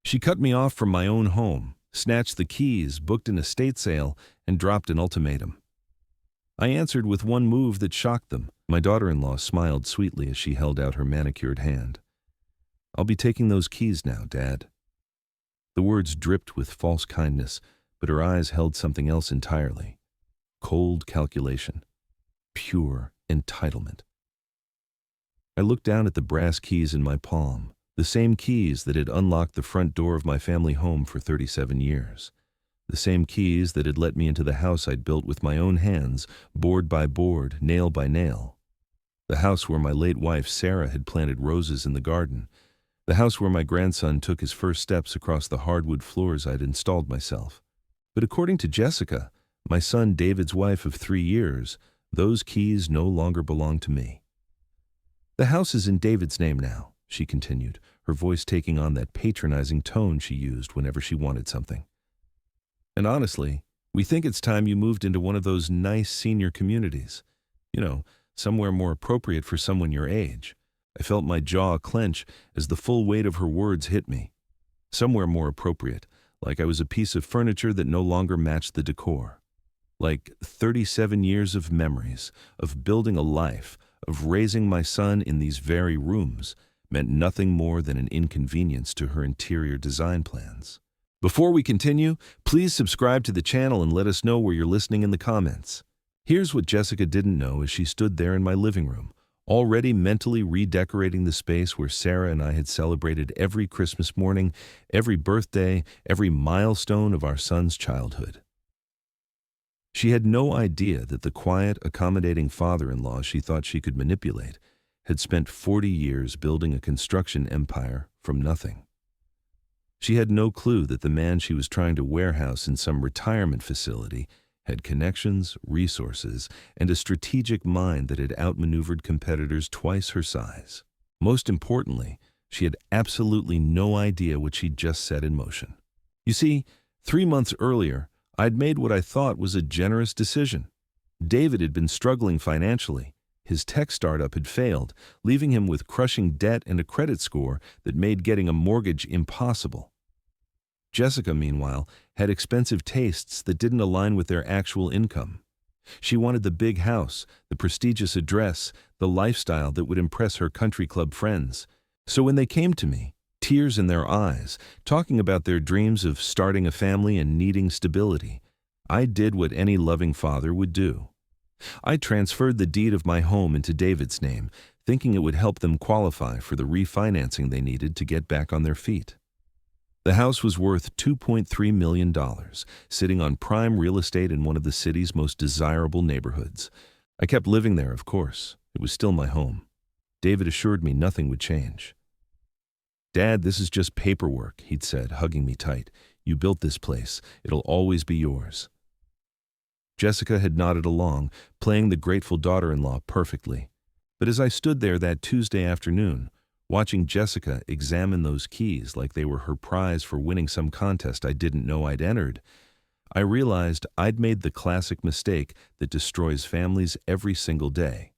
She cut me off from my own home, snatched the keys, booked an estate sale, and dropped an ultimatum. I answered with one move that shocked them. My daughter-in-law smiled sweetly as she held out her manicured hand. "I'll be taking those keys now, Dad." The words dripped with false kindness, but her eyes held something else entirely. Cold calculation. Pure entitlement. I looked down at the brass keys in my palm, the same keys that had unlocked the front door of my family home for 37 years. The same keys that had let me into the house I'd built with my own hands, board by board, nail by nail. The house where my late wife Sarah had planted roses in the garden. The house where my grandson took his first steps across the hardwood floors I'd installed myself. But according to Jessica, my son David's wife of 3 years, those keys no longer belong to me. "The house is in David's name now," she continued, her voice taking on that patronizing tone she used whenever she wanted something. "And honestly, we think it's time you moved into one of those nice senior communities. You know, somewhere more appropriate for someone your age." I felt my jaw clench as the full weight of her words hit me. Somewhere more appropriate, like I was a piece of furniture that no longer matched the decor. Like 37 years of memories, of building a life, of raising my son in these very rooms, meant nothing more than an inconvenience to her interior design plans. Before we continue, please subscribe to the channel and let us know where you're listening in the comments. Here's what Jessica didn't know as she stood there in my living room, already mentally redecorating the space where Sarah and I had celebrated every Christmas morning, every birthday, every milestone of our son's childhood. She had no idea that the quiet, accommodating father-in-law she thought she could manipulate had spent 40 years building a construction empire from nothing. She had no clue that the man she was trying to warehouse in some retirement facility had connections, resources, and a strategic mind that had outmaneuvered competitors twice her size. Most importantly, she had absolutely no idea what she'd just set in motion. You see, 3 months earlier, I'd made what I thought was a generous decision. David had been struggling financially. His tech startup had failed, leaving him with crushing debt and a credit score that made getting a mortgage impossible. Jessica, meanwhile, had expensive tastes that didn't align with their actual income. She wanted the big house, the prestigious address, the lifestyle that would impress her country club friends. So when they came to me, tears in their eyes, talking about their dreams of starting a family and needing stability, I did what any loving father would do. I transferred the deed of my home into David's name, thinking it would help them qualify for the refinancing they needed to get back on their feet. The house was worth $2.3 million, sitting on prime real estate in one of the city's most desirable neighborhoods. I kept living there, of course. It was still my home. David assured me nothing would change. "Dad, this is just paperwork," he'd said, hugging me tight. "You built this place. It'll always be yours." Jessica had nodded along, playing the grateful daughter-in-law perfectly. But as I stood there that Tuesday afternoon, watching Jessica examine those keys like they were her prize for winning some contest I didn't know I'd entered, I realized I'd made the classic mistake that destroys families every single day.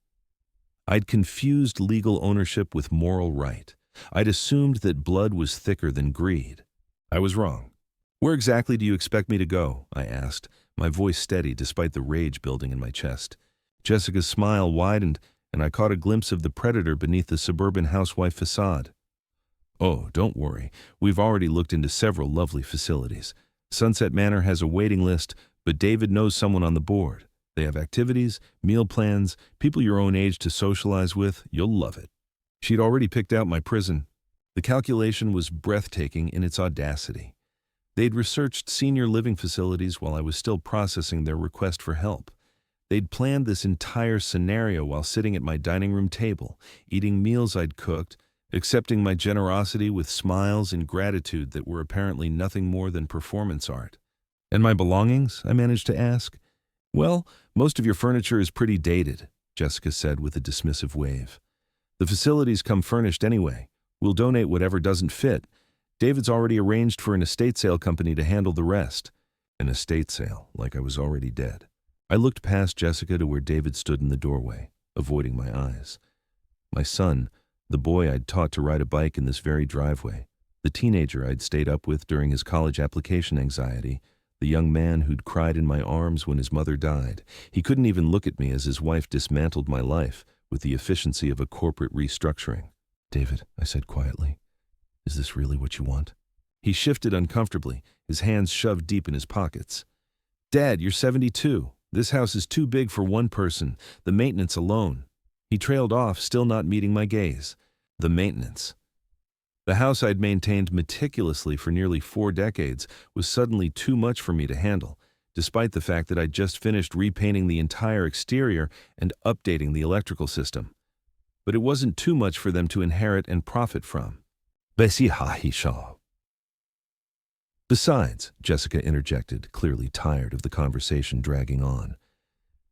I'd confused legal ownership with moral right. I'd assumed that blood was thicker than greed. I was wrong. "Where exactly do you expect me to go?" I asked, my voice steady despite the rage building in my chest. Jessica's smile widened, and I caught a glimpse of the predator beneath the suburban housewife facade. "Oh, don't worry. We've already looked into several lovely facilities. Sunset Manor has a waiting list, but David knows someone on the board. They have activities, meal plans, people your own age to socialize with. You'll love it." She'd already picked out my prison. The calculation was breathtaking in its audacity. They'd researched senior living facilities while I was still processing their request for help. They'd planned this entire scenario while sitting at my dining room table, eating meals I'd cooked, accepting my generosity with smiles and gratitude that were apparently nothing more than performance art. "And my belongings?" I managed to ask. "Well, most of your furniture is pretty dated," Jessica said with a dismissive wave. "The facilities come furnished anyway. We'll donate whatever doesn't fit. David's already arranged for an estate sale company to handle the rest." An estate sale, like I was already dead. I looked past Jessica to where David stood in the doorway, avoiding my eyes. My son, the boy I'd taught to ride a bike in this very driveway, The teenager I'd stayed up with during his college application anxiety, the young man who'd cried in my arms when his mother died. He couldn't even look at me as his wife dismantled my life with the efficiency of a corporate restructuring. "David," I said quietly, "is this really what you want?" He shifted uncomfortably, his hands shoved deep in his pockets. "Dad, you're 72. This house is too big for one person. The maintenance alone." He trailed off, still not meeting my gaze. The maintenance. The house I'd maintained meticulously for nearly 4 decades was suddenly too much for me to handle, despite the fact that I'd just finished repainting the entire exterior and updating the electrical system. But it wasn't too much for them to inherit and profit from. Besides, Jessica interjected, clearly tired of the conversation dragging on,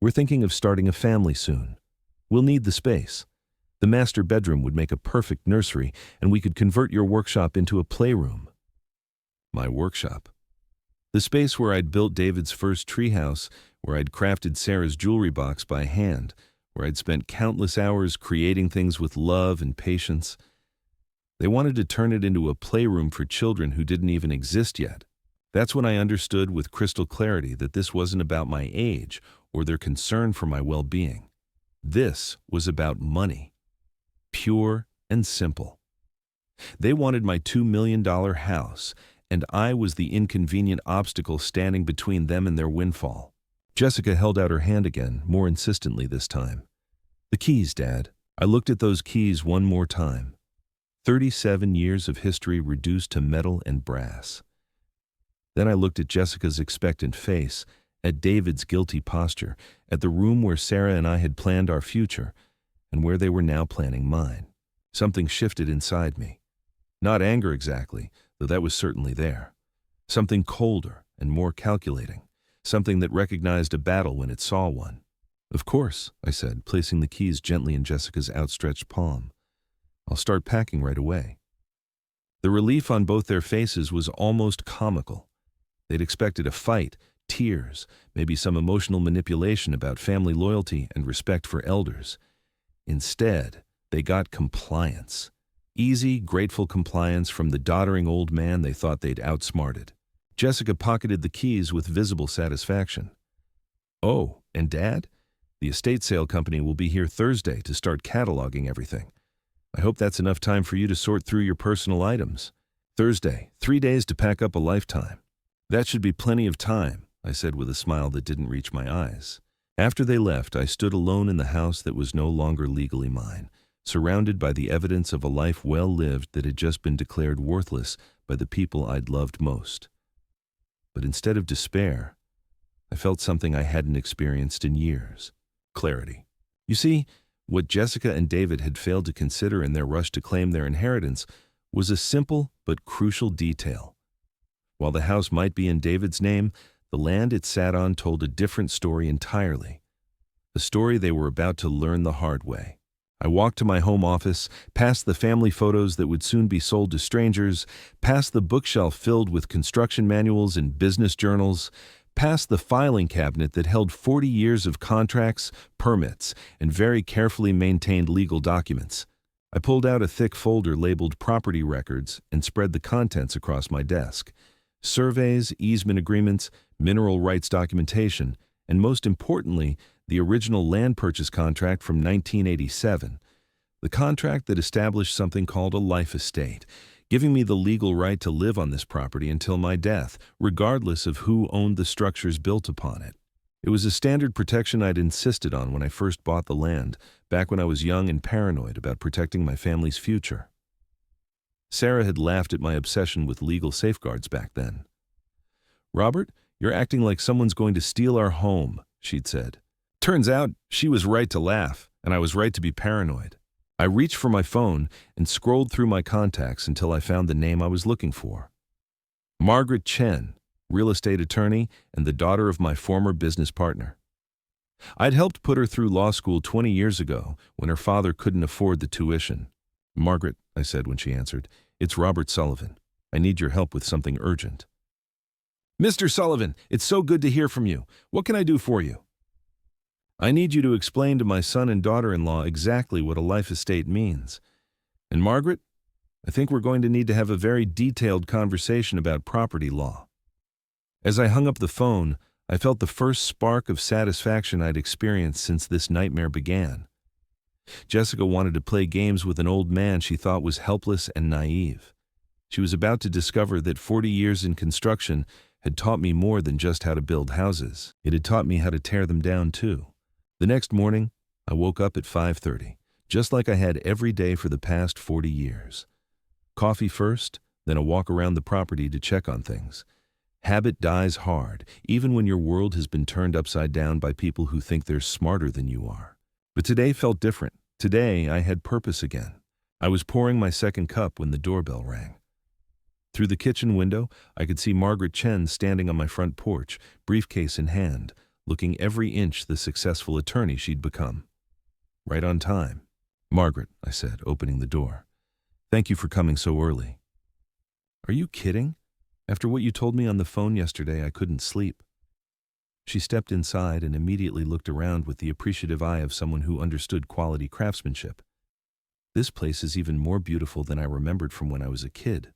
"we're thinking of starting a family soon. We'll need the space. The master bedroom would make a perfect nursery, and we could convert your workshop into a playroom." My workshop. The space where I'd built David's first treehouse, where I'd crafted Sarah's jewelry box by hand, where I'd spent countless hours creating things with love and patience. They wanted to turn it into a playroom for children who didn't even exist yet. That's when I understood with crystal clarity that this wasn't about my age or their concern for my well-being. This was about money. Pure and simple. They wanted my $2 million house, and I was the inconvenient obstacle standing between them and their windfall. Jessica held out her hand again, more insistently this time. "The keys, Dad." I looked at those keys one more time. 37 years of history reduced to metal and brass. Then I looked at Jessica's expectant face, at David's guilty posture, at the room where Sarah and I had planned our future, and where they were now planning mine. Something shifted inside me. Not anger exactly, though that was certainly there. Something colder and more calculating. Something that recognized a battle when it saw one. "Of course," I said, placing the keys gently in Jessica's outstretched palm. "I'll start packing right away." The relief on both their faces was almost comical. They'd expected a fight, tears, maybe some emotional manipulation about family loyalty and respect for elders. Instead, they got compliance. Easy, grateful compliance from the doddering old man they thought they'd outsmarted. Jessica pocketed the keys with visible satisfaction. "Oh, and Dad? The estate sale company will be here Thursday to start cataloging everything. I hope that's enough time for you to sort through your personal items. Thursday, 3 days to pack up a lifetime." "That should be plenty of time," I said with a smile that didn't reach my eyes. After they left, I stood alone in the house that was no longer legally mine, surrounded by the evidence of a life well lived that had just been declared worthless by the people I'd loved most. But instead of despair, I felt something I hadn't experienced in years: clarity. You see, what Jessica and David had failed to consider in their rush to claim their inheritance was a simple but crucial detail. While the house might be in David's name, the land it sat on told a different story entirely. A story they were about to learn the hard way. I walked to my home office, past the family photos that would soon be sold to strangers, past the bookshelf filled with construction manuals and business journals, past the filing cabinet that held 40 years of contracts, permits, and very carefully maintained legal documents. I pulled out a thick folder labeled Property Records and spread the contents across my desk. Surveys, easement agreements, mineral rights documentation, and most importantly, the original land purchase contract from 1987. The contract that established something called a life estate, giving me the legal right to live on this property until my death, regardless of who owned the structures built upon it. It was a standard protection I'd insisted on when I first bought the land, back when I was young and paranoid about protecting my family's future. Sarah had laughed at my obsession with legal safeguards back then. "Robert, you're acting like someone's going to steal our home," she'd said. Turns out, she was right to laugh, and I was right to be paranoid. I reached for my phone and scrolled through my contacts until I found the name I was looking for. Margaret Chen, real estate attorney and the daughter of my former business partner. I'd helped put her through law school 20 years ago when her father couldn't afford the tuition. "Margaret," I said when she answered, "it's Robert Sullivan. I need your help with something urgent." "Mr. Sullivan, it's so good to hear from you. What can I do for you?" "I need you to explain to my son and daughter-in-law exactly what a life estate means. And Margaret," I think we're going to need to have a very detailed conversation about property law." As I hung up the phone, I felt the first spark of satisfaction I'd experienced since this nightmare began. Jessica wanted to play games with an old man she thought was helpless and naive. She was about to discover that 40 years in construction had taught me more than just how to build houses. It had taught me how to tear them down too. The next morning, I woke up at 5:30, just like I had every day for the past 40 years. Coffee first, then a walk around the property to check on things. Habit dies hard, even when your world has been turned upside down by people who think they're smarter than you are. But today felt different. Today I had purpose again. I was pouring my second cup when the doorbell rang. Through the kitchen window, I could see Margaret Chen standing on my front porch, briefcase in hand, looking every inch the successful attorney she'd become. "Right on time." "Margaret," I said, opening the door. "Thank you for coming so early." "Are you kidding? After what you told me on the phone yesterday, I couldn't sleep." She stepped inside and immediately looked around with the appreciative eye of someone who understood quality craftsmanship. "This place is even more beautiful than I remembered from when I was a kid."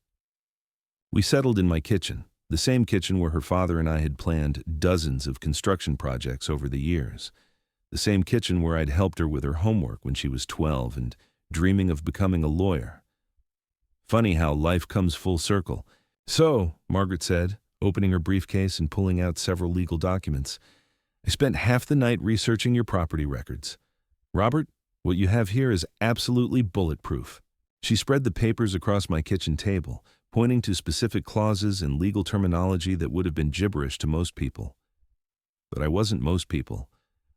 We settled in my kitchen, the same kitchen where her father and I had planned dozens of construction projects over the years. The same kitchen where I'd helped her with her homework when she was 12 and dreaming of becoming a lawyer. Funny how life comes full circle. "So," Margaret said, opening her briefcase and pulling out several legal documents, "I spent half the night researching your property records. Robert, what you have here is absolutely bulletproof." She spread the papers across my kitchen table, pointing to specific clauses and legal terminology that would have been gibberish to most people. But I wasn't most people.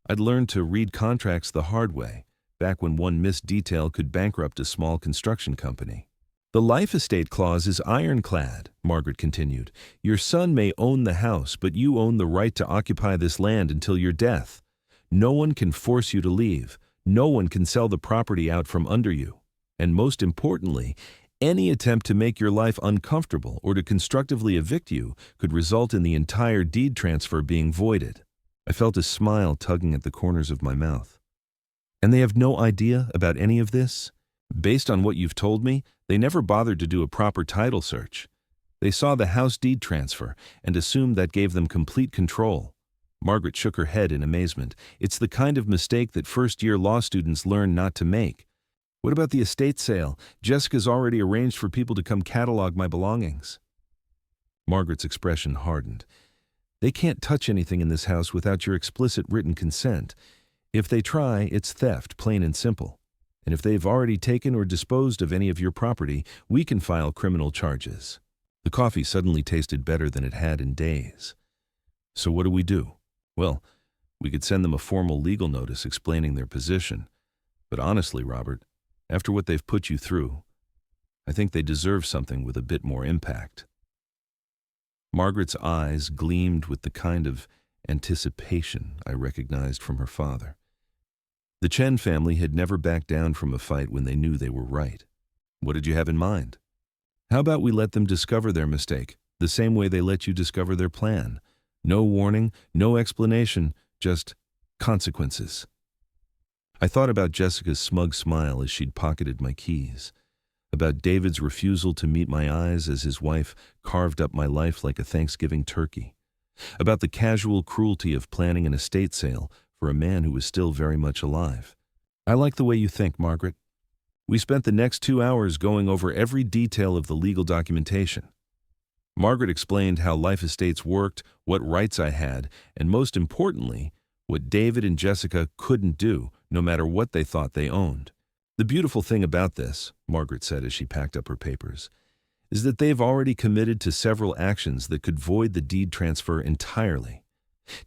I'd learned to read contracts the hard way, back when one missed detail could bankrupt a small construction company. "The life estate clause is ironclad," Margaret continued. "Your son may own the house, but you own the right to occupy this land until your death. No one can force you to leave. No one can sell the property out from under you. And most importantly, any attempt to make your life uncomfortable or to constructively evict you could result in the entire deed transfer being voided." I felt a smile tugging at the corners of my mouth. "And they have no idea about any of this? Based on what you've told me, they never bothered to do a proper title search. They saw the house deed transfer and assumed that gave them complete control." Margaret shook her head in amazement. "It's the kind of mistake that first-year law students learn not to make. What about the estate sale? Jessica's already arranged for people to come catalog my belongings." Margaret's expression hardened. "They can't touch anything in this house without your explicit written consent. If they try, it's theft, plain and simple. And if they've already taken or disposed of any of your property, we can file criminal charges." The coffee suddenly tasted better than it had in days. "So what do we do?" "Well, we could send them a formal legal notice explaining their position. But honestly, Robert, after what they've put you through, I think they deserve something with a bit more impact." Margaret's eyes gleamed with the kind of anticipation I recognized from her father. The Chen family had never backed down from a fight when they knew they were right. "What did you have in mind?" "How about we let them discover their mistake, the same way they let you discover their plan? No warning, no explanation, just consequences." I thought about Jessica's smug smile as she'd pocketed my keys, about David's refusal to meet my eyes as his wife carved up my life like a Thanksgiving turkey, about the casual cruelty of planning an estate sale for a man who was still very much alive. "I like the way you think, Margaret." We spent the next 2 hours going over every detail of the legal documentation. Margaret explained how life estates worked, what rights I had, and most importantly, what David and Jessica couldn't do, no matter what they thought they owned. "The beautiful thing about this," Margaret said as she packed up her papers, "is that they've already committed to several actions that could void the deed transfer entirely.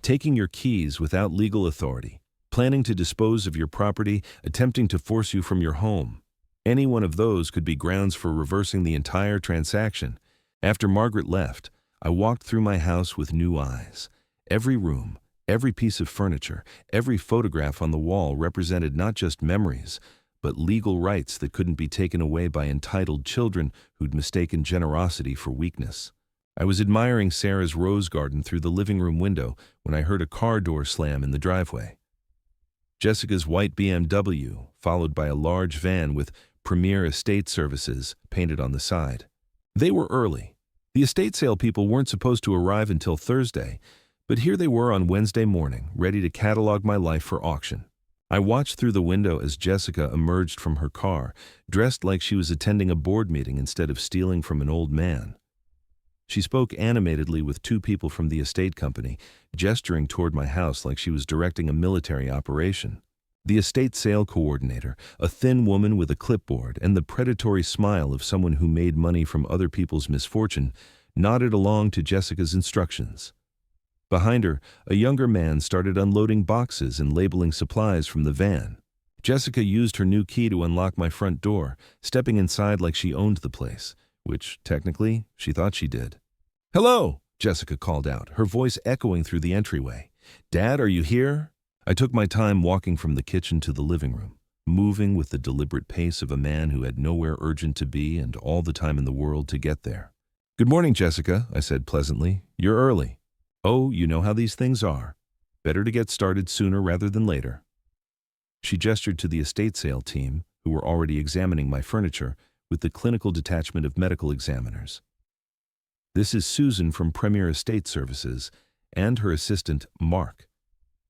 Taking your keys without legal authority, planning to dispose of your property, attempting to force you from your home. Any one of those could be grounds for reversing the entire transaction." After Margaret left, I walked through my house with new eyes. Every room, every piece of furniture, every photograph on the wall represented not just memories, but legal rights that couldn't be taken away by entitled children who'd mistaken generosity for weakness. I was admiring Sarah's rose garden through the living room window when I heard a car door slam in the driveway. Jessica's white BMW, followed by a large van with Premier Estate Services painted on the side. They were early. The estate sale people weren't supposed to arrive until Thursday, but here they were on Wednesday morning, ready to catalog my life for auction. I watched through the window as Jessica emerged from her car, dressed like she was attending a board meeting instead of stealing from an old man. She spoke animatedly with two people from the estate company, gesturing toward my house like she was directing a military operation. The estate sale coordinator, a thin woman with a clipboard and the predatory smile of someone who made money from other people's misfortune, nodded along to Jessica's instructions. Behind her, a younger man started unloading boxes and labeling supplies from the van. Jessica used her new key to unlock my front door, stepping inside like she owned the place, which, technically, she thought she did. "Hello," Jessica called out, her voice echoing through the entryway. "Dad, are you here?" I took my time walking from the kitchen to the living room, moving with the deliberate pace of a man who had nowhere urgent to be and all the time in the world to get there. "Good morning, Jessica," I said pleasantly. "You're early." "Oh, you know how these things are. Better to get started sooner rather than later." She gestured to the estate sale team, who were already examining my furniture with the clinical detachment of medical examiners. "This is Susan from Premier Estate Services and her assistant, Mark.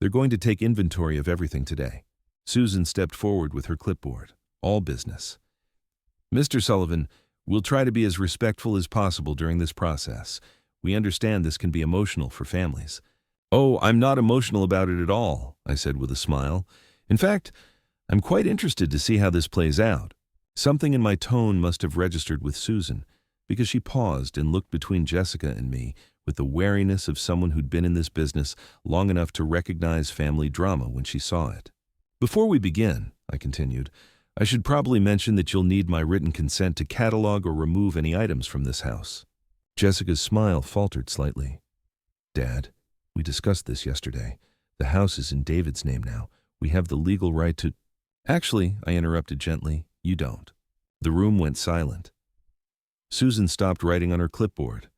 They're going to take inventory of everything today." Susan stepped forward with her clipboard. "All business. Mr. Sullivan, we'll try to be as respectful as possible during this process. We understand this can be emotional for families." "Oh, I'm not emotional about it at all," I said with a smile. "In fact, I'm quite interested to see how this plays out." Something in my tone must have registered with Susan, because she paused and looked between Jessica and me with the wariness of someone who'd been in this business long enough to recognize family drama when she saw it. "Before we begin," I continued, "I should probably mention that you'll need my written consent to catalog or remove any items from this house." Jessica's smile faltered slightly. "Dad, we discussed this yesterday. The house is in David's name now. We have the legal right to—" "Actually," I interrupted gently, "you don't." The room went silent. Susan stopped writing on her clipboard.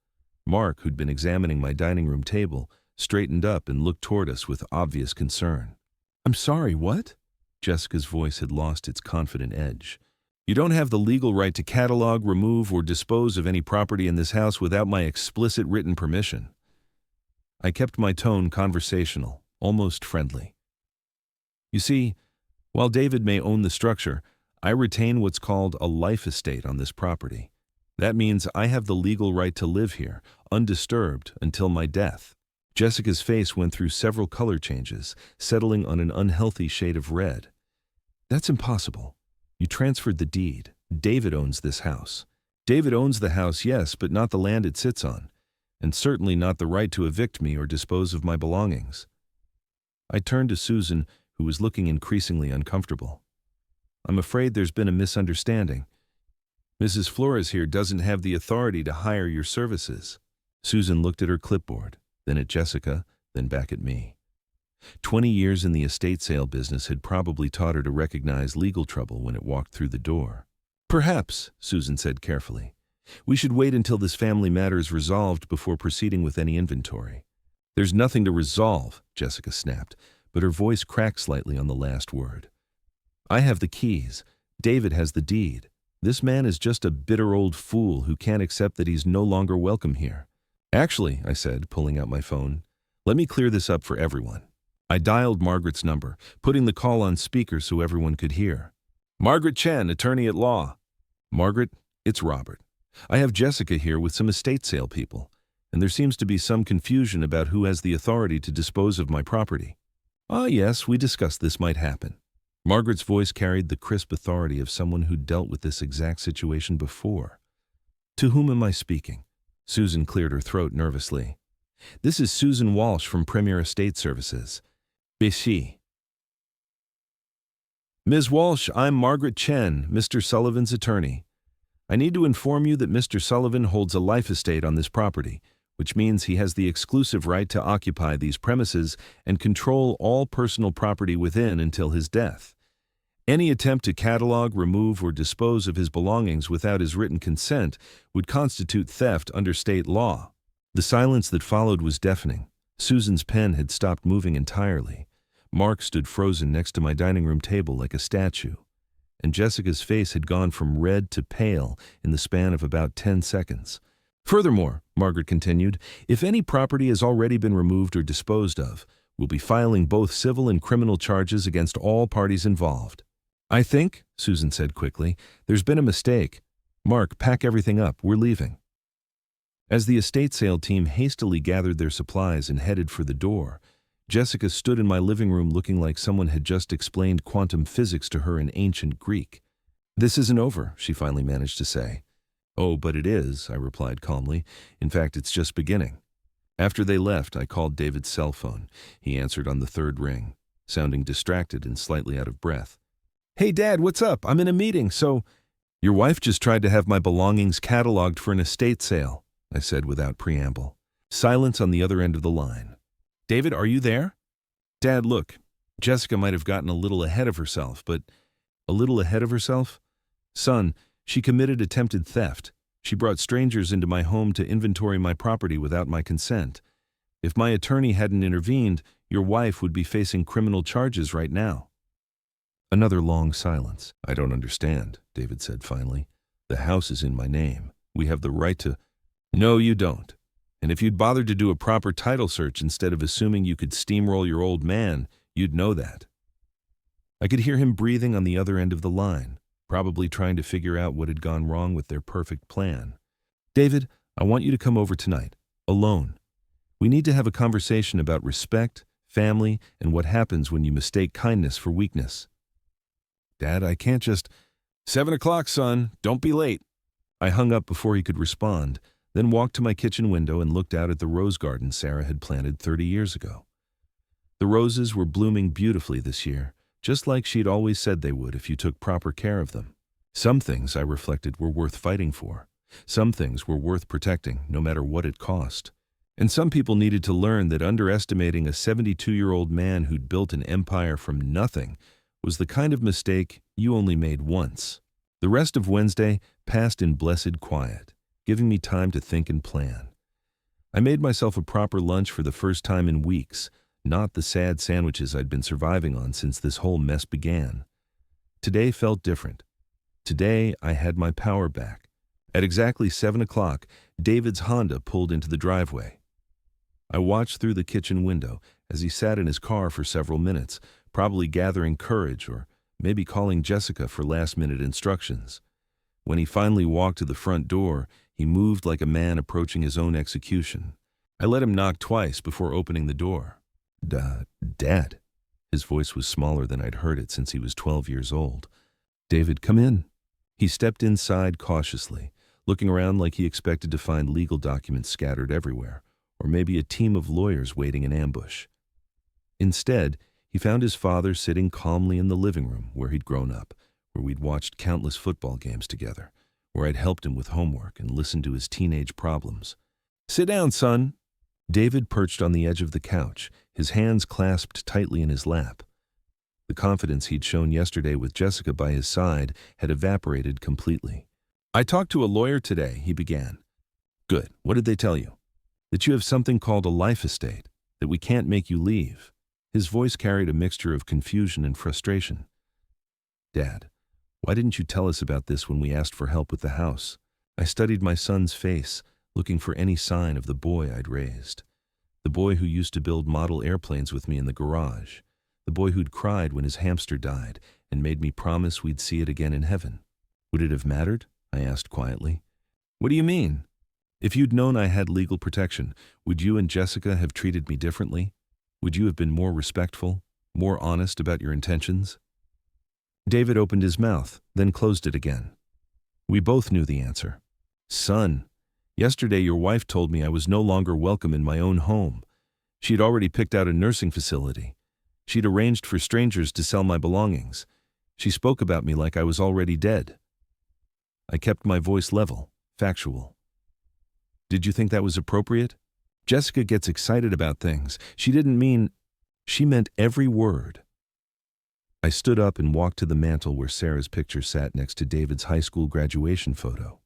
Mark, who'd been examining my dining room table, straightened up and looked toward us with obvious concern. "I'm sorry, what?" Jessica's voice had lost its confident edge. "You don't have the legal right to catalog, remove, or dispose of any property in this house without my explicit written permission." I kept my tone conversational, almost friendly. "You see, while David may own the structure, I retain what's called a life estate on this property. That means I have the legal right to live here, undisturbed, until my death." Jessica's face went through several color changes, settling on an unhealthy shade of red. "That's impossible. You transferred the deed. David owns this house." "David owns the house, yes, but not the land it sits on, and certainly not the right to evict me or dispose of my belongings." I turned to Susan, who was looking increasingly uncomfortable. "I'm afraid there's been a misunderstanding. Mrs. Flores here doesn't have the authority to hire your services." Susan looked at her clipboard, then at Jessica, then back at me. 20 years in the estate sale business had probably taught her to recognize legal trouble when it walked through the door. "Perhaps," Susan said carefully, "we should wait until this family matter is resolved before proceeding with any inventory." "There's nothing to resolve," Jessica snapped, but her voice cracked slightly on the last word. "I have the keys. David has the deed. This man is just a bitter old fool who can't accept that he's no longer welcome here." "Actually," I said, pulling out my phone, "let me clear this up for everyone." I dialed Margaret's number, putting the call on speaker so everyone could hear. "Margaret Chen, attorney at law." "Margaret, it's Robert. I have Jessica here with some estate sale people, and there seems to be some confusion about who has the authority to dispose of my property." "Ah, yes, we discussed this might happen." Margaret's voice carried the crisp authority of someone who'd dealt with this exact situation before. "To whom am I speaking?" Susan cleared her throat nervously. "This is Susan Walsh from Premier Estate Services. Bishi." "Ms. Walsh, I'm Margaret Chen, Mr. Sullivan's attorney. I need to inform you that Mr. Sullivan holds a life estate on this property, which means he has the exclusive right to occupy these premises and control all personal property within until his death. Any attempt to catalog, remove, or dispose of his belongings without his written consent would constitute theft under state law." The silence that followed was deafening. Susan's pen had stopped moving entirely. Mark stood frozen next to my dining room table like a statue. and Jessica's face had gone from red to pale in the span of about 10 seconds. Furthermore, Margaret continued, if any property has already been removed or disposed of, we'll be filing both civil and criminal charges against all parties involved. I think, Susan said quickly, there's been a mistake. Mark, pack everything up, we're leaving. As the estate sale team hastily gathered their supplies and headed for the door, Jessica stood in my living room looking like someone had just explained quantum physics to her in ancient Greek. This isn't over, she finally managed to say. Oh, but it is, I replied calmly. In fact, it's just beginning. After they left, I called David's cell phone. He answered on the third ring, sounding distracted and slightly out of breath. Hey, Dad, what's up? I'm in a meeting, so… Your wife just tried to have my belongings cataloged for an estate sale, I said without preamble. Silence on the other end of the line. David, are you there? Dad, look, Jessica might have gotten a little ahead of herself, but… A little ahead of herself? Son, she committed attempted theft. She brought strangers into my home to inventory my property without my consent. If my attorney hadn't intervened, your wife would be facing criminal charges right now. Another long silence. I don't understand, David said finally. The house is in my name. We have the right to… No, you don't. And if you'd bothered to do a proper title search instead of assuming you could steamroll your old man, you'd know that. I could hear him breathing on the other end of the line, probably trying to figure out what had gone wrong with their perfect plan. David, I want you to come over tonight, alone. We need to have a conversation about respect, family, and what happens when you mistake kindness for weakness. Dad, I can't just… 7 o'clock, son. Don't be late. I hung up before he could respond, then walked to my kitchen window and looked out at the rose garden Sarah had planted 30 years ago. The roses were blooming beautifully this year, just like she'd always said they would if you took proper care of them. Some things, I reflected, were worth fighting for. Some things were worth protecting, no matter what it cost. And some people needed to learn that underestimating a 72-year-old man who'd built an empire from nothing was the kind of mistake you only made once. The rest of Wednesday passed in blessed quiet, giving me time to think and plan. I made myself a proper lunch for the first time in weeks, not the sad sandwiches I'd been surviving on since this whole mess began. Today felt different. Today I had my power back. At exactly 7 o'clock, David's Honda pulled into the driveway. I watched through the kitchen window as he sat in his car for several minutes, probably gathering courage or maybe calling Jessica for last-minute instructions. When he finally walked to the front door, he moved like a man approaching his own execution. I let him knock twice before opening the door. Dad. His voice was smaller than I'd heard it since he was 12 years old. David, come in. He stepped inside cautiously, looking around like he expected to find legal documents scattered everywhere, or maybe a team of lawyers waiting in ambush. Instead, he found his father sitting calmly in the living room where he'd grown up, where we'd watched countless football games together, where I'd helped him with homework and listened to his teenage problems. Sit down, son. David perched on the edge of the couch, his hands clasped tightly in his lap. The confidence he'd shown yesterday with Jessica by his side had evaporated completely. I talked to a lawyer today, he began. Good. What did they tell you? That you have something called a life estate, that we can't make you leave. His voice carried a mixture of confusion and frustration. Dad, why didn't you tell us about this when we asked for help with the house? I studied my son's face, looking for any sign of the boy I'd raised. The boy who used to build model airplanes with me in the garage. The boy who'd cried when his hamster died and made me promise we'd see it again in heaven. Would it have mattered? I asked quietly. What do you mean? If you'd known I had legal protection, would you and Jessica have treated me differently? Would you have been more respectful, more honest about your intentions? David opened his mouth, then closed it again. We both knew the answer. Son, yesterday your wife told me I was no longer welcome in my own home. She'd already picked out a nursing facility. She'd arranged for strangers to sell my belongings. She spoke about me like I was already dead. I kept my voice level, factual. Did you think that was appropriate? Jessica gets excited about things. She meant every word. I stood up and walked to the mantel where Sarah's picture sat next to David's high school graduation photo.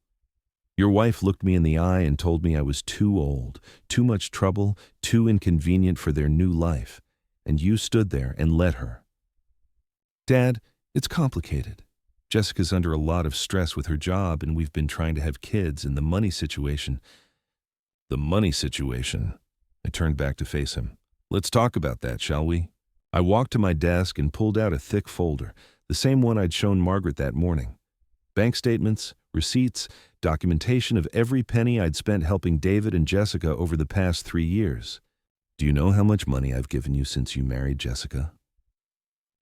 Your wife looked me in the eye and told me I was too old, too much trouble, too inconvenient for their new life, and you stood there and let her. Dad, it's complicated. Jessica's under a lot of stress with her job, and we've been trying to have kids, and the money situation. The money situation. I turned back to face him. Let's talk about that, shall we? I walked to my desk and pulled out a thick folder, the same one I'd shown Margaret that morning. Bank statements, receipts, documentation of every penny I'd spent helping David and Jessica over the past 3 years. Do you know how much money I've given you since you married Jessica?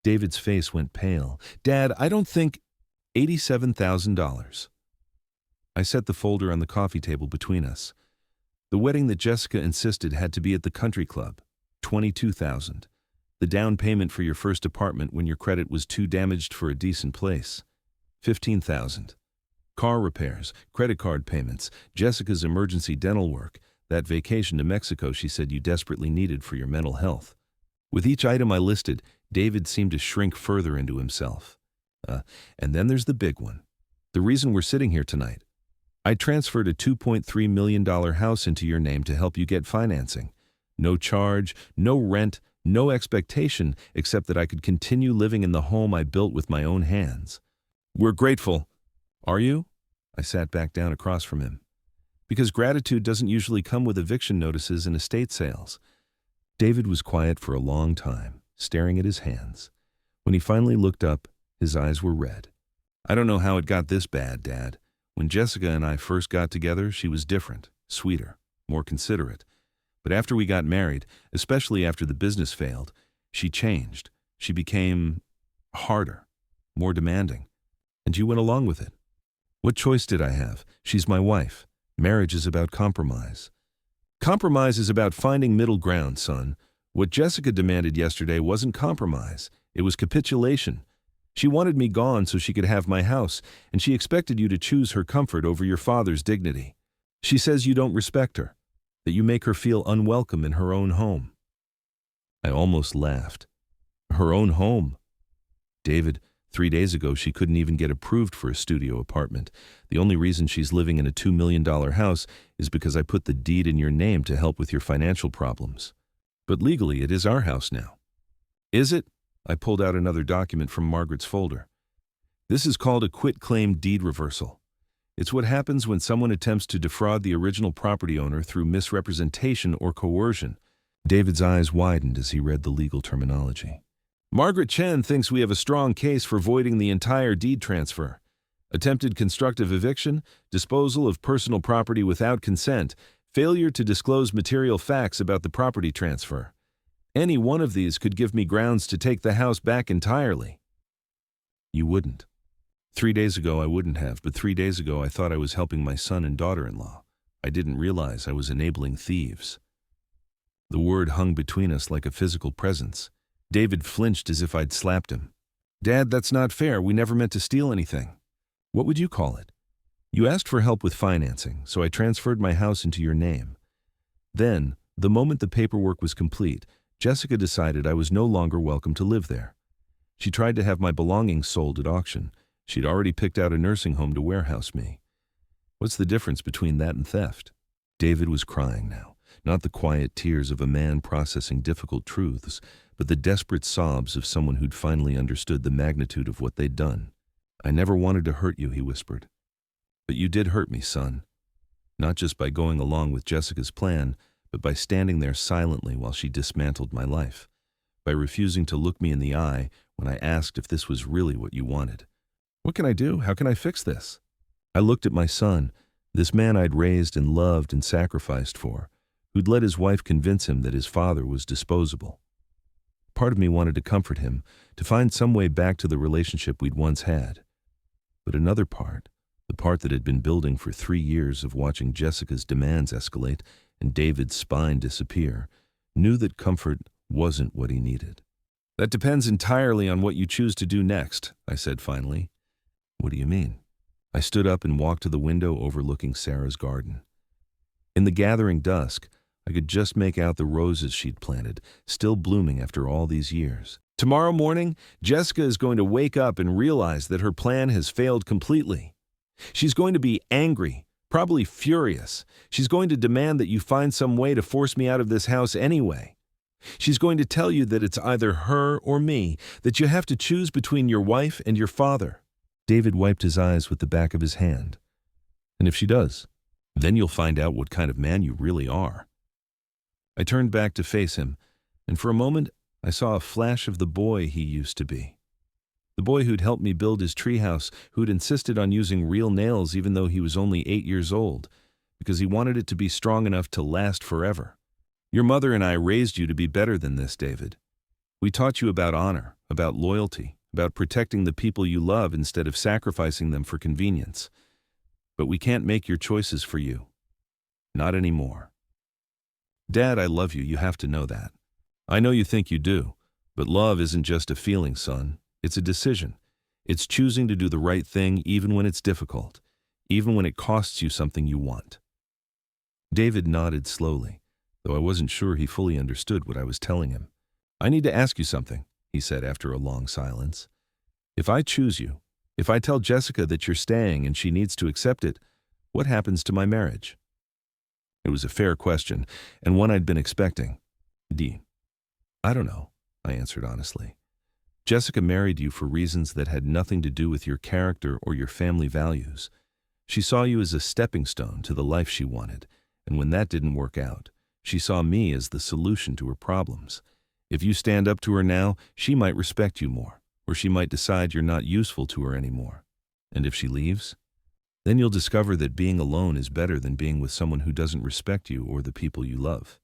David's face went pale. Dad, I don't think... $87,000. I set the folder on the coffee table between us. The wedding that Jessica insisted had to be at the country club. $22,000. The down payment for your first apartment when your credit was too damaged for a decent place. $15,000. Car repairs, credit card payments, Jessica's emergency dental work, that vacation to Mexico she said you desperately needed for your mental health. With each item I listed, David seemed to shrink further into himself. And then there's the big one. The reason we're sitting here tonight. I transferred a $2.3 million house into your name to help you get financing. No charge, no rent, no expectation except that I could continue living in the home I built with my own hands. We're grateful. Are you? I sat back down across from him. Because gratitude doesn't usually come with eviction notices and estate sales. David was quiet for a long time, staring at his hands. When he finally looked up, his eyes were red. I don't know how it got this bad, Dad. When Jessica and I first got together, she was different, sweeter, more considerate. But after we got married, especially after the business failed, she changed. She became harder, more demanding. And you went along with it. What choice did I have? She's my wife. Marriage is about compromise. Compromise is about finding middle ground, son. What Jessica demanded yesterday wasn't compromise. It was capitulation. She wanted me gone so she could have my house, and she expected you to choose her comfort over your father's dignity. She says you don't respect her, that you make her feel unwelcome in her own home. I almost laughed. Her own home? David, 3 days ago she couldn't even get approved for a studio apartment. The only reason she's living in a $2 million house is because I put the deed in your name to help with your financial problems. But legally it is our house now. Is it? I pulled out another document from Margaret's folder. This is called a quitclaim deed reversal. It's what happens when someone attempts to defraud the original property owner through misrepresentation or coercion. David's eyes widened as he read the legal terminology. Margaret Chen thinks we have a strong case for voiding the entire deed transfer. Attempted constructive eviction, disposal of personal property without consent, failure to disclose material facts about the property transfer. Any one of these could give me grounds to take the house back entirely. You wouldn't. 3 days ago I wouldn't have, but 3 days ago I thought I was helping my son and daughter-in-law. I didn't realize I was enabling thieves. The word hung between us like a physical presence. David flinched as if I'd slapped him. Dad, that's not fair. We never meant to steal anything. What would you call it? You asked for help with financing, so I transferred my house into your name. Then, the moment the paperwork was complete, Jessica decided I was no longer welcome to live there. She tried to have my belongings sold at auction. She'd already picked out a nursing home to warehouse me. What's the difference between that and theft? David was crying now, not the quiet tears of a man processing difficult truths, but the desperate sobs of someone who'd finally understood the magnitude of what they'd done. I never wanted to hurt you, he whispered. But you did hurt me, son. Not just by going along with Jessica's plan, but by standing there silently while she dismantled my life, by refusing to look me in the eye when I asked if this was really what you wanted. What can I do? How can I fix this? I looked at my son, this man I'd raised and loved and sacrificed for, who'd let his wife convince him that his father was disposable. Part of me wanted to comfort him, to find some way back to the relationship we'd once had. But another part, the part that had been building for 3 years of watching Jessica's demands escalate and David's spine disappear, knew that comfort wasn't what he needed. That depends entirely on what you choose to do next, I said finally. What do you mean? I stood up and walked to the window overlooking Sarah's garden. In the gathering dusk, I could just make out the roses she'd planted, still blooming after all these years. Tomorrow morning, Jessica is going to wake up and realize that her plan has failed completely. She's going to be angry, probably furious. She's going to demand that you find some way to force me out of this house anyway. She's going to tell you that it's either her or me, that you have to choose between your wife and your father. David wiped his eyes with the back of his hand. And if she does, then you'll find out what kind of man you really are. I turned back to face him, and for a moment I saw a flash of the boy he used to be. The boy who'd helped me build his treehouse, who'd insisted on using real nails even though he was only 8 years old, because he wanted it to be strong enough to last forever. Your mother and I raised you to be better than this, David. We taught you about honor, about loyalty, about protecting the people you love instead of sacrificing them for convenience. But we can't make your choices for you. Not anymore. Dad, I love you. You have to know that. I know you think you do, but love isn't just a feeling, son. It's a decision. It's choosing to do the right thing even when it's difficult, even when it costs you something you want. David nodded slowly, though I wasn't sure he fully understood what I was telling him. I need to ask you something, he said after a long silence. If I choose you, if I tell Jessica that you're staying and she needs to accept it, what happens to my marriage? It was a fair question, and one I'd been expecting. I don't know, I answered honestly. Jessica married you for reasons that had nothing to do with your character or your family values. She saw you as a stepping stone to the life she wanted, and when that didn't work out, she saw me as the solution to her problems. If you stand up to her now, she might respect you more, or she might decide you're not useful to her anymore. And if she leaves, then you'll discover that being alone is better than being with someone who doesn't respect you or the people you love.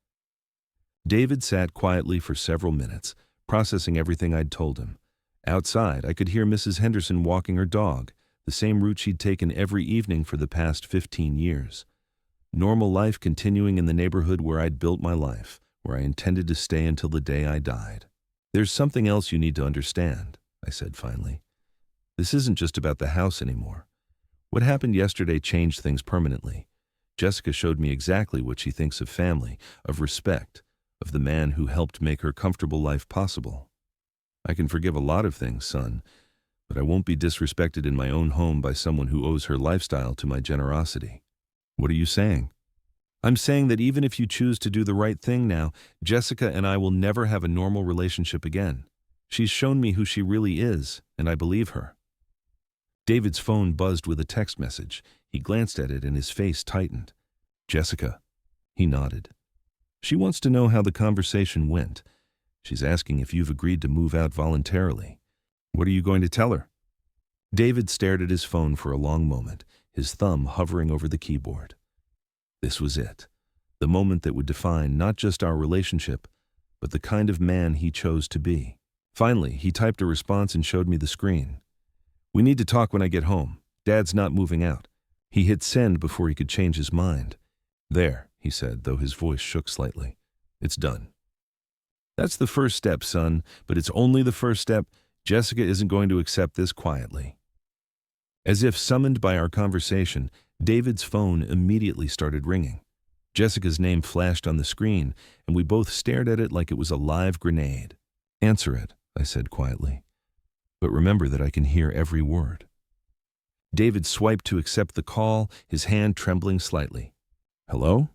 David sat quietly for several minutes, processing everything I'd told him. Outside, I could hear Mrs. Henderson walking her dog, the same route she'd taken every evening for the past 15 years. Normal life continuing in the neighborhood where I'd built my life, where I intended to stay until the day I died. There's something else you need to understand, I said finally. This isn't just about the house anymore. What happened yesterday changed things permanently. Jessica showed me exactly what she thinks of family, of respect, of the man who helped make her comfortable life possible. I can forgive a lot of things, son, but I won't be disrespected in my own home by someone who owes her lifestyle to my generosity. What are you saying? I'm saying that even if you choose to do the right thing now, Jessica and I will never have a normal relationship again. She's shown me who she really is, and I believe her. David's phone buzzed with a text message. He glanced at it and his face tightened. Jessica. He nodded. She wants to know how the conversation went. She's asking if you've agreed to move out voluntarily. What are you going to tell her? David stared at his phone for a long moment, his thumb hovering over the keyboard. This was it, the moment that would define not just our relationship, but the kind of man he chose to be. Finally, he typed a response and showed me the screen. We need to talk when I get home. Dad's not moving out. He hit send before he could change his mind. There, he said, though his voice shook slightly. It's done. That's the first step, son, but it's only the first step. Jessica isn't going to accept this quietly. As if summoned by our conversation, David's phone immediately started ringing. Jessica's name flashed on the screen, and we both stared at it like it was a live grenade. Answer it, I said quietly. But remember that I can hear every word. David swiped to accept the call, his hand trembling slightly. Hello?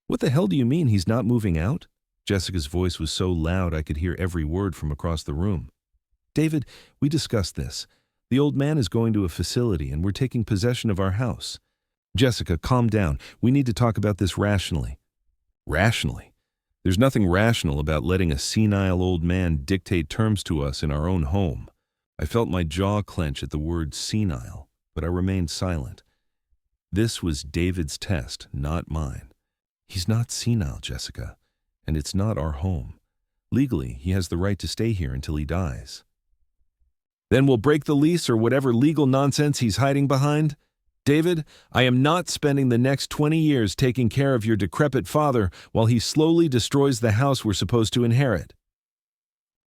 What the hell do you mean he's not moving out? Jessica's voice was so loud I could hear every word from across the room. David, we discussed this. The old man is going to a facility and we're taking possession of our house. Jessica, calm down. We need to talk about this rationally. Rationally? There's nothing rational about letting a senile old man dictate terms to us in our own home. I felt my jaw clench at the word senile, but I remained silent. This was David's test, not mine. He's not senile, Jessica, and it's not our home. Legally, he has the right to stay here until he dies. Then we'll break the lease or whatever legal nonsense he's hiding behind? David, I am not spending the next 20 years taking care of your decrepit father while he slowly destroys the house we're supposed to inherit.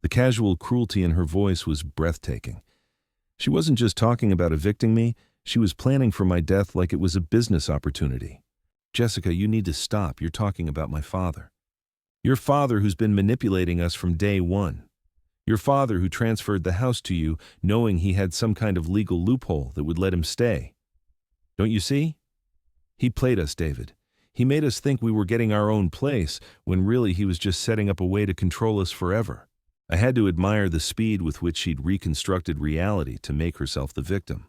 The casual cruelty in her voice was breathtaking. She wasn't just talking about evicting me, she was planning for my death like it was a business opportunity. Jessica, you need to stop. You're talking about my father. Your father who's been manipulating us from day one. Your father who transferred the house to you knowing he had some kind of legal loophole that would let him stay. Don't you see? He played us, David. He made us think we were getting our own place when really he was just setting up a way to control us forever. I had to admire the speed with which she'd reconstructed reality to make herself the victim.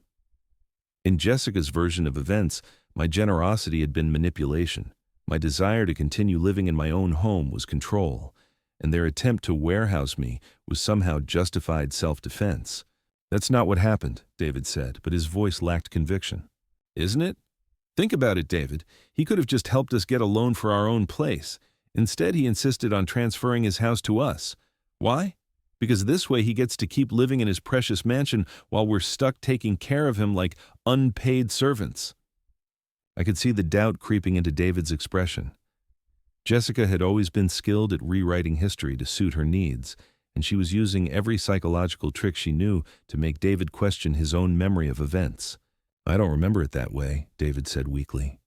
In Jessica's version of events, my generosity had been manipulation. My desire to continue living in my own home was control, and their attempt to warehouse me was somehow justified self-defense. That's not what happened, David said, but his voice lacked conviction. Isn't it? Think about it, David. He could have just helped us get a loan for our own place. Instead, he insisted on transferring his house to us. Why? Because this way he gets to keep living in his precious mansion while we're stuck taking care of him like unpaid servants. I could see the doubt creeping into David's expression. Jessica had always been skilled at rewriting history to suit her needs, and she was using every psychological trick she knew to make David question his own memory of events. I don't remember it that way, David said weakly.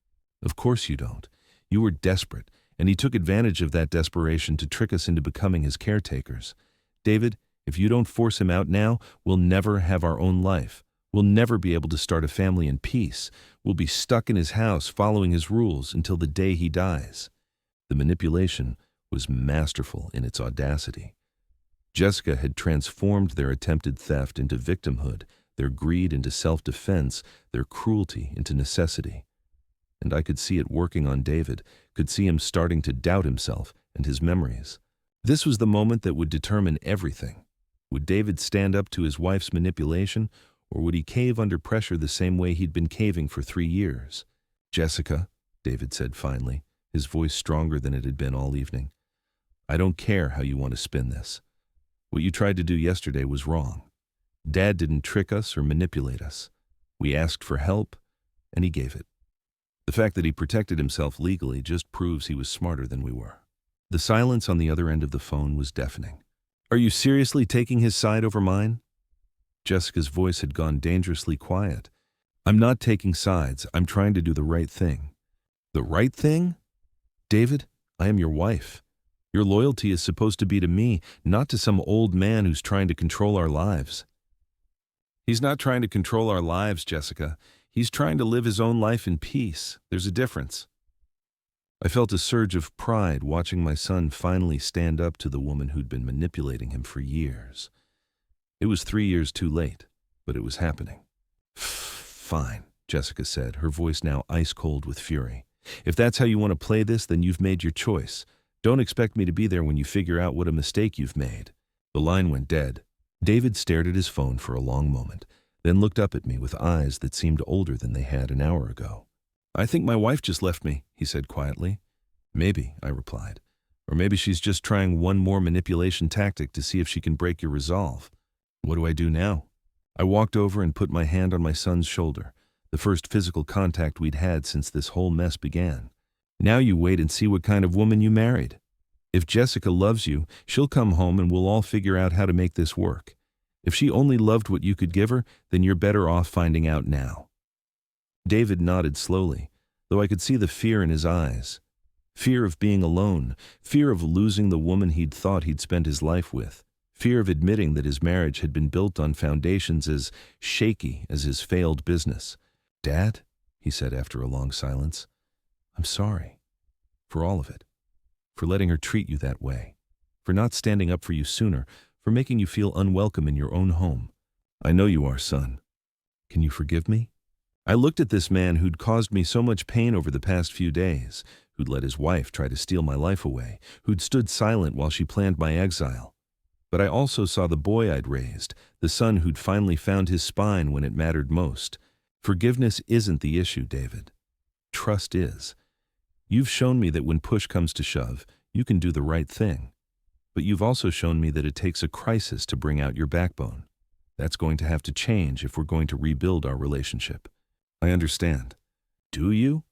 Of course you don't. You were desperate, and he took advantage of that desperation to trick us into becoming his caretakers. David, if you don't force him out now, we'll never have our own life. We'll never be able to start a family in peace. We'll be stuck in his house following his rules until the day he dies. The manipulation was masterful in its audacity. Jessica had transformed their attempted theft into victimhood, their greed into self-defense, their cruelty into necessity. And I could see it working on David, could see him starting to doubt himself and his memories. This was the moment that would determine everything. Would David stand up to his wife's manipulation, or would he cave under pressure the same way he'd been caving for 3 years? Jessica, David said finally, his voice stronger than it had been all evening. I don't care how you want to spin this. What you tried to do yesterday was wrong. Dad didn't trick us or manipulate us. We asked for help, and he gave it. The fact that he protected himself legally just proves he was smarter than we were. The silence on the other end of the phone was deafening. Are you seriously taking his side over mine? Jessica's voice had gone dangerously quiet. I'm not taking sides. I'm trying to do the right thing. The right thing? David, I am your wife. Your loyalty is supposed to be to me, not to some old man who's trying to control our lives. He's not trying to control our lives, Jessica. He's trying to live his own life in peace. There's a difference. I felt a surge of pride watching my son finally stand up to the woman who'd been manipulating him for years. It was 3 years too late, but it was happening. Fine, Jessica said, her voice now ice-cold with fury. If that's how you want to play this, then you've made your choice. Don't expect me to be there when you figure out what a mistake you've made. The line went dead. David stared at his phone for a long moment, then looked up at me with eyes that seemed older than they had an hour ago. I think my wife just left me, he said quietly. Maybe, I replied. Or maybe she's just trying one more manipulation tactic to see if she can break your resolve. What do I do now? I walked over and put my hand on my son's shoulder, the first physical contact we'd had since this whole mess began. Now you wait and see what kind of woman you married. If Jessica loves you, she'll come home and we'll all figure out how to make this work. If she only loved what you could give her, then you're better off finding out now. David nodded slowly, though I could see the fear in his eyes. Fear of being alone, fear of losing the woman he'd thought he'd spent his life with, fear of admitting that his marriage had been built on foundations as shaky as his failed business. Dad, he said after a long silence, I'm sorry. For all of it. For letting her treat you that way. For not standing up for you sooner. For making you feel unwelcome in your own home. I know you are, son. Can you forgive me? I looked at this man who'd caused me so much pain over the past few days, who'd let his wife try to steal my life away, who'd stood silent while she planned my exile. But I also saw the boy I'd raised, the son who'd finally found his spine when it mattered most. Forgiveness isn't the issue, David. Trust is. You've shown me that when push comes to shove, you can do the right thing. But you've also shown me that it takes a crisis to bring out your backbone. That's going to have to change if we're going to rebuild our relationship. I understand. Do you?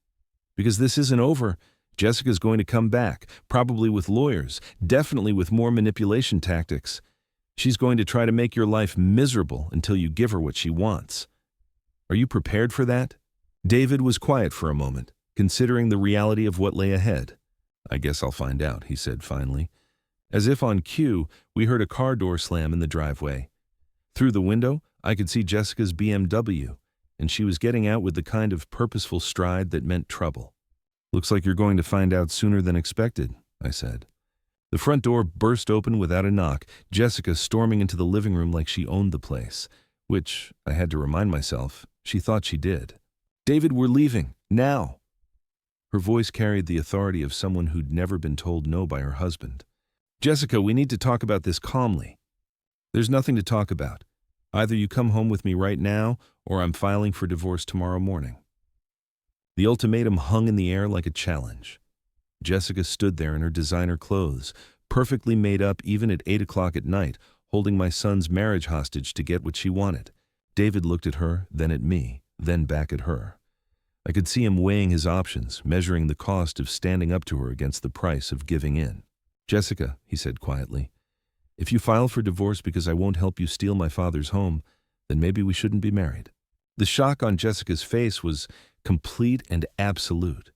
Because this isn't over. Jessica's going to come back, probably with lawyers, definitely with more manipulation tactics. She's going to try to make your life miserable until you give her what she wants. Are you prepared for that? David was quiet for a moment, considering the reality of what lay ahead. I guess I'll find out, he said finally. As if on cue, we heard a car door slam in the driveway. Through the window, I could see Jessica's BMW, and she was getting out with the kind of purposeful stride that meant trouble. Looks like you're going to find out sooner than expected, I said. The front door burst open without a knock, Jessica storming into the living room like she owned the place, which, I had to remind myself, She thought she did. "David, we're leaving. Now." Her voice carried the authority of someone who'd never been told no by her husband. "Jessica, we need to talk about this calmly." "There's nothing to talk about. Either you come home with me right now, or I'm filing for divorce tomorrow morning." The ultimatum hung in the air like a challenge. Jessica stood there in her designer clothes, perfectly made up even at 8 o'clock at night, holding my son's marriage hostage to get what she wanted. David looked at her, then at me, then back at her. I could see him weighing his options, measuring the cost of standing up to her against the price of giving in. "Jessica," he said quietly, "if you file for divorce because I won't help you steal my father's home, then maybe we shouldn't be married." The shock on Jessica's face was complete and absolute.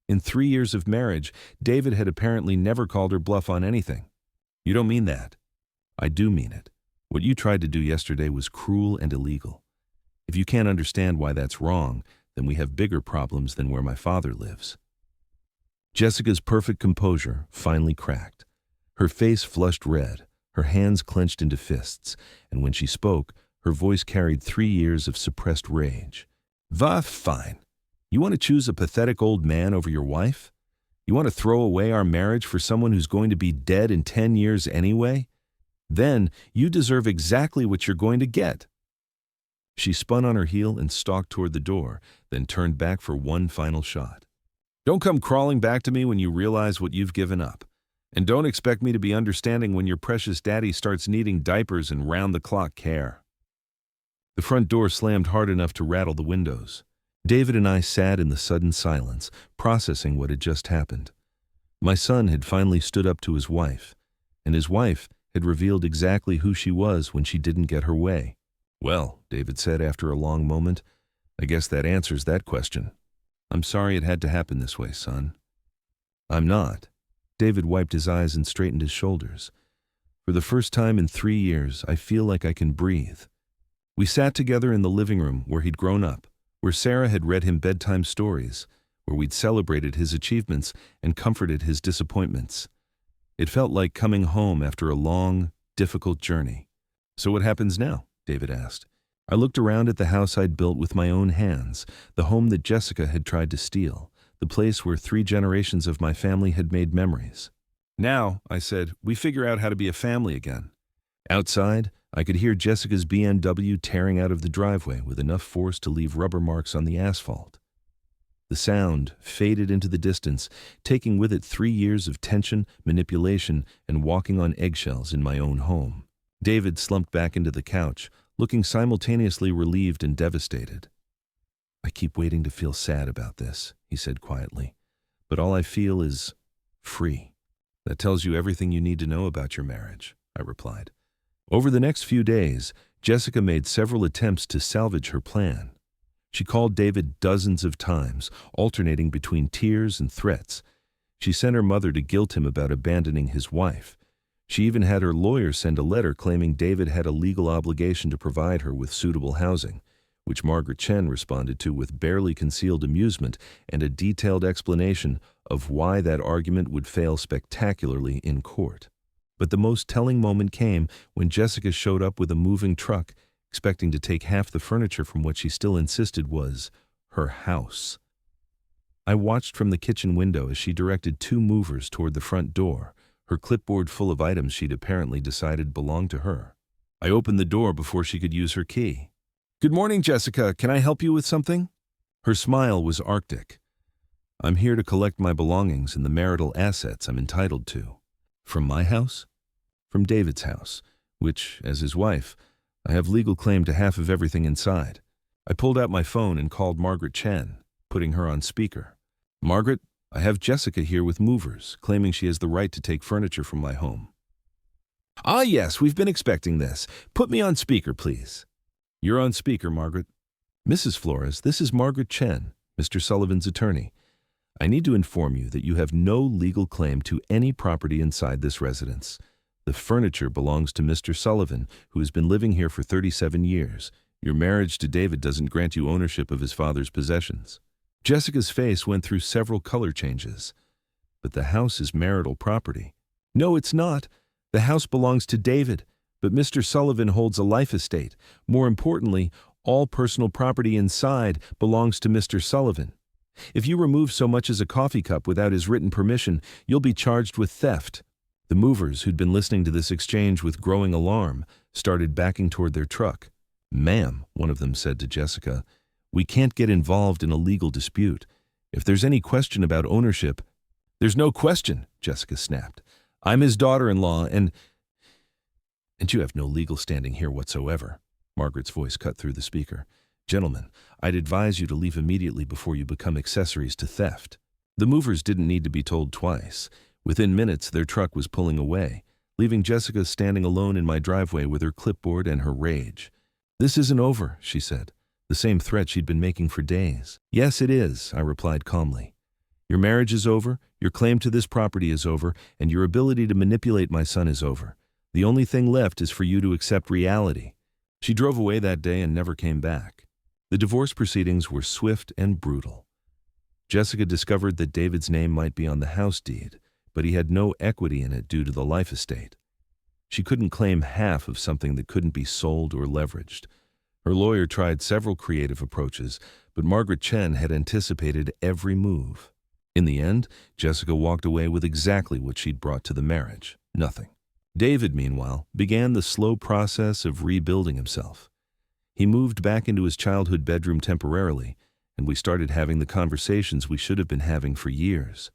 In 3 years of marriage, David had apparently never called her bluff on anything. "You don't mean that." "I do mean it. What you tried to do yesterday was cruel and illegal. If you can't understand why that's wrong, then we have bigger problems than where my father lives." Jessica's perfect composure finally cracked. Her face flushed red, her hands clenched into fists, and when she spoke, her voice carried 3 years of suppressed rage. Fine. You want to choose a pathetic old man over your wife? You want to throw away our marriage for someone who's going to be dead in 10 years anyway? Then you deserve exactly what you're going to get." She spun on her heel and stalked toward the door, then turned back for one final shot. "Don't come crawling back to me when you realize what you've given up. And don't expect me to be understanding when your precious daddy starts needing diapers and round-the-clock care." The front door slammed hard enough to rattle the windows. David and I sat in the sudden silence, processing what had just happened. My son had finally stood up to his wife, and his wife had revealed exactly who she was when she didn't get her way. "Well," David said after a long moment, "I guess that answers that question. I'm sorry it had to happen this way, son." "I'm not." David wiped his eyes and straightened his shoulders. "For the first time in 3 years, I feel like I can breathe." We sat together in the living room where he'd grown up, where Sarah had read him bedtime stories, where we'd celebrated his achievements and comforted his disappointments. It felt like coming home after a long, difficult journey. "So what happens now?" David asked. I looked around at the house I'd built with my own hands, the home that Jessica had tried to steal, the place where 3 generations of my family had made memories. "Now," I said, "we figure out how to be a family again." Outside, I could hear Jessica's BMW tearing out of the driveway with enough force to leave rubber marks on the asphalt. The sound faded into the distance, taking with it 3 years of tension, manipulation, and walking on eggshells in my own home. David slumped back into the couch, looking simultaneously relieved and devastated. "I keep waiting to feel sad about this," he said quietly, "but all I feel is free." "That tells you everything you need to know about your marriage," I replied. Over the next few days, Jessica made several attempts to salvage her plan. She called David dozens of times, alternating between tears and threats. She sent her mother to guilt him about abandoning his wife. She even had her lawyer send a letter claiming David had a legal obligation to provide her with suitable housing, which Margaret Chen responded to with barely concealed amusement and a detailed explanation of why that argument would fail spectacularly in court. But the most telling moment came when Jessica showed up with a moving truck, expecting to take half the furniture from what she still insisted was her house. I watched from the kitchen window as she directed 2 movers toward the front door, her clipboard full of items she'd apparently decided belonged to her. I opened the door before she could use her key. "Good morning, Jessica. Can I help you with something?" Her smile was arctic. "I'm here to collect my belongings and the marital assets I'm entitled to." "From my house?" "From David's house, which, as his wife, I have legal claim to half of everything inside." I pulled out my phone and called Margaret Chen, putting her on speaker. "Margaret, I have Jessica here with movers, claiming she has the right to take furniture from my home." "Ah, yes, we've been expecting this. Put me on speaker, please." "You're on speaker, Margaret." "Mrs. Flores, this is Margaret Chen, Mr. Sullivan's attorney. I need to inform you that you have no legal claim to any property inside this residence. The furniture belongs to Mr. Sullivan, who has been living here for 37 years. Your marriage to David doesn't grant you ownership of his father's possessions." Jessica's face went through several color changes. "But the house is marital property." "No, it's not. The house belongs to David, but Mr. Sullivan holds a life estate. More importantly, All personal property inside belongs to Mr. Sullivan. If you remove so much as a coffee cup without his written permission, you'll be charged with theft." The movers, who'd been listening to this exchange with growing alarm, started backing toward their truck. "Ma'am," one of them said to Jessica, "we can't get involved in a legal dispute. If there's any question about ownership—" "There's no question," Jessica snapped. "I'm his daughter-in-law, and you have no legal standing here whatsoever." Margaret's voice cut through the speaker. "Gentlemen, I'd advise you to leave immediately before you become accessories to theft." The movers didn't need to be told twice. Within minutes, their truck was pulling away, leaving Jessica standing alone in my driveway with her clipboard and her rage. "This isn't over," she said, the same threat she'd been making for days. "Yes, it is," I replied calmly. "Your marriage is over, your claim to this property is over, and your ability to manipulate my son is over. The only thing left is for you to accept reality." She drove away that day and never came back. The divorce proceedings were swift and brutal. Jessica discovered that David's name might be on the house deed, but he had no equity in it due to the life estate. She couldn't claim half of something that couldn't be sold or leveraged. Her lawyer tried several creative approaches, but Margaret Chen had anticipated every move. In the end, Jessica walked away with exactly what she'd brought to the marriage: nothing. David, meanwhile, began the slow process of rebuilding himself. He moved back into his childhood bedroom temporarily, and we started having the conversations we should have been having for years.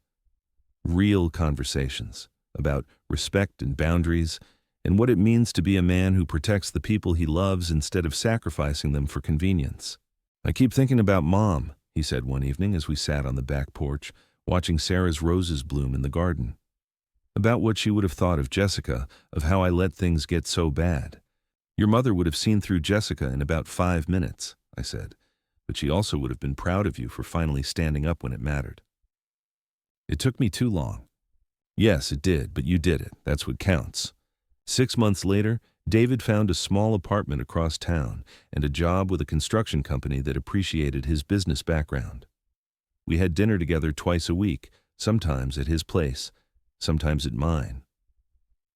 Real conversations about respect and boundaries, and what it means to be a man who protects the people he loves instead of sacrificing them for convenience. "I keep thinking about Mom," he said one evening as we sat on the back porch, watching Sarah's roses bloom in the garden. "About what she would have thought of Jessica, of how I let things get so bad. Your mother would have seen through Jessica in about 5 minutes," I said, "but she also would have been proud of you for finally standing up when it mattered." "It took me too long." "Yes, it did, but you did it. That's what counts." 6 months later, David found a small apartment across town and a job with a construction company that appreciated his business background. We had dinner together twice a week, sometimes at his place, sometimes at mine.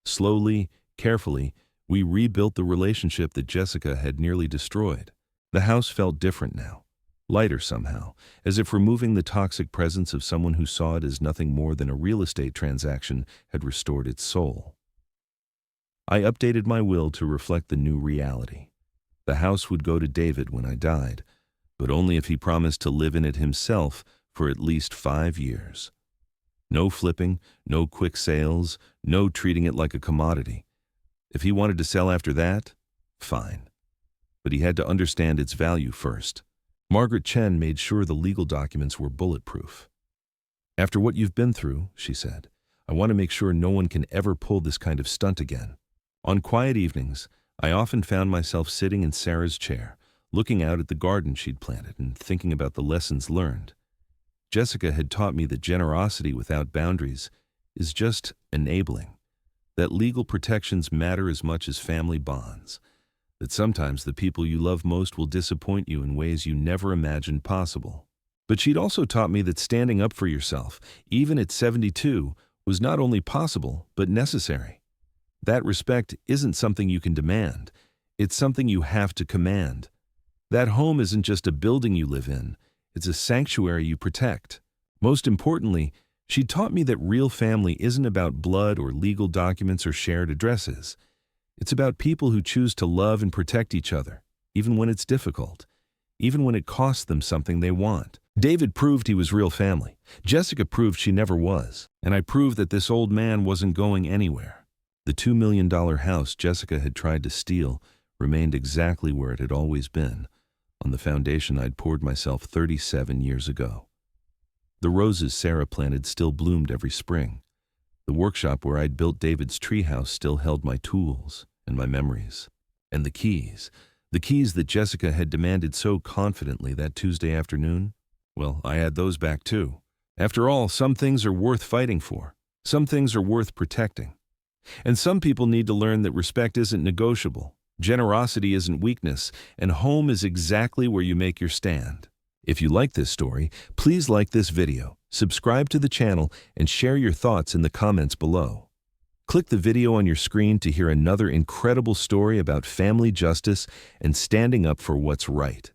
Slowly, carefully, we rebuilt the relationship that Jessica had nearly destroyed. The house felt different now, lighter somehow, as if removing the toxic presence of someone who saw it as nothing more than a real estate transaction had restored its soul. I updated my will to reflect the new reality. The house would go to David when I died, but only if he promised to live in it himself for at least 5 years. No flipping, no quick sales, no treating it like a commodity. If he wanted to sell after that, fine. But he had to understand its value first. Margaret Chen made sure the legal documents were bulletproof. "After what you've been through," she said, "I want to make sure no one can ever pull this kind of stunt again." On quiet evenings, I often found myself sitting in Sarah's chair, looking out at the garden she'd planted and thinking about the lessons learned. Jessica had taught me that generosity without boundaries is just enabling, that legal protections matter as much as family bonds, that sometimes the people you love most will disappoint you in ways you never imagined possible. But she'd also taught me that standing up for yourself, even at 72, was not only possible, but necessary. That respect isn't something you can demand, it's something you have to command. That home isn't just a building you live in, it's a sanctuary you protect. Most importantly, she taught me that real family isn't about blood or legal documents or shared addresses. It's about people who choose to love and protect each other, even when it's difficult, even when it costs them something they want. David proved he was real family. Jessica proved she never was. And I proved that this old man wasn't going anywhere. The $2 million house Jessica had tried to steal remained exactly where it had always been, on the foundation I'd poured myself 37 years ago. The roses Sarah planted still bloomed every spring. The workshop where I'd built David's treehouse still held my tools and my memories. And the keys that Jessica had demanded so confidently that Tuesday afternoon, well, I had those back too. After all, some things are worth fighting for. Some things are worth protecting. And some people need to learn that respect isn't negotiable, generosity isn't weakness, and home is exactly where you make your stand. If you like this story, please like this video, subscribe to the channel, and share your thoughts in the comments below. Click the video on your screen to hear another incredible story about family justice and standing up for what's right.